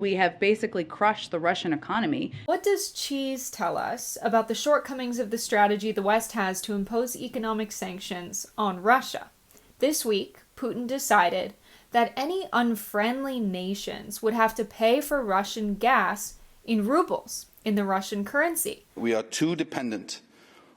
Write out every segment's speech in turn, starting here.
We have basically crushed the Russian economy. What does cheese tell us about the shortcomings of the strategy the West has to impose economic sanctions on Russia? This week, Putin decided that any unfriendly nations would have to pay for Russian gas in rubles, in the Russian currency. We are too dependent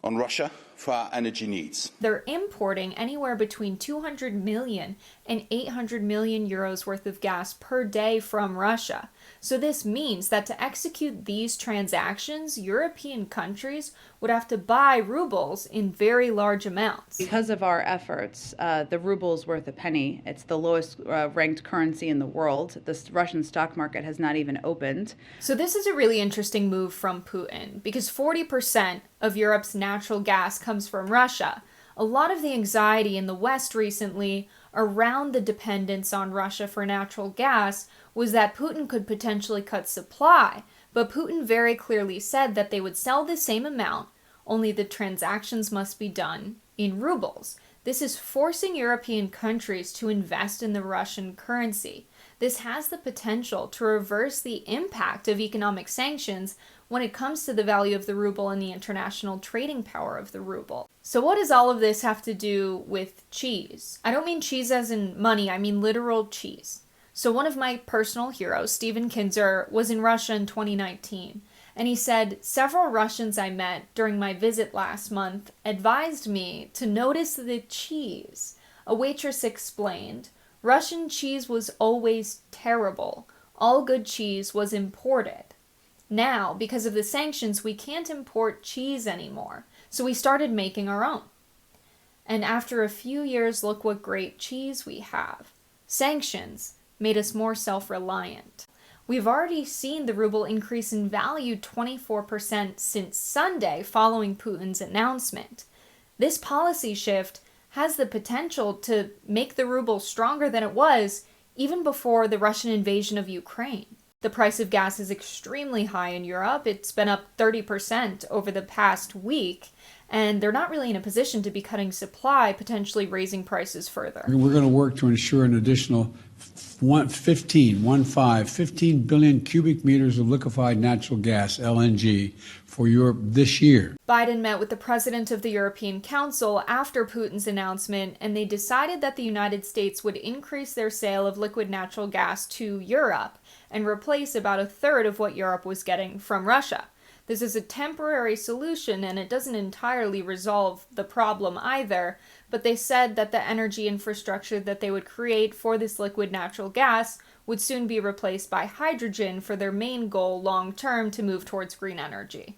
on Russia for our energy needs. They're importing anywhere between 200 million and 800 million euros worth of gas per day from Russia. So this means that to execute these transactions, European countries would have to buy rubles in very large amounts. Because of our efforts, the ruble is worth a penny. It's the lowest ranked currency in the world. The Russian stock market has not even opened. So this is a really interesting move from Putin because 40% of Europe's natural gas comes from Russia. A lot of the anxiety in the West recently around the dependence on Russia for natural gas was that Putin could potentially cut supply, but Putin very clearly said that they would sell the same amount, only the transactions must be done in rubles. This is forcing European countries to invest in the Russian currency. This has the potential to reverse the impact of economic sanctions when it comes to the value of the ruble and the international trading power of the ruble. So what does all of this have to do with cheese? I don't mean cheese as in money, I mean literal cheese. So one of my personal heroes, Stephen Kinzer, was in Russia in 2019. And he said, several Russians I met during my visit last month advised me to notice the cheese. A waitress explained, Russian cheese was always terrible. All good cheese was imported. Now, because of the sanctions, we can't import cheese anymore. So we started making our own. And after a few years, look what great cheese we have. Sanctions made us more self-reliant. We've already seen the ruble increase in value 24% since Sunday following Putin's announcement. This policy shift has the potential to make the ruble stronger than it was even before the Russian invasion of Ukraine. The price of gas is extremely high in Europe. It's been up 30% over the past week, and they're not really in a position to be cutting supply, potentially raising prices further. We're going to work to ensure an additional 15 billion cubic meters of liquefied natural gas, LNG, for Europe this year. Biden met with the president of the European Council after Putin's announcement, and they decided that the United States would increase their sale of liquid natural gas to Europe and replace about a third of what Europe was getting from Russia. This is a temporary solution, and it doesn't entirely resolve the problem either, but they said that the energy infrastructure that they would create for this liquid natural gas would soon be replaced by hydrogen for their main goal long-term to move towards green energy.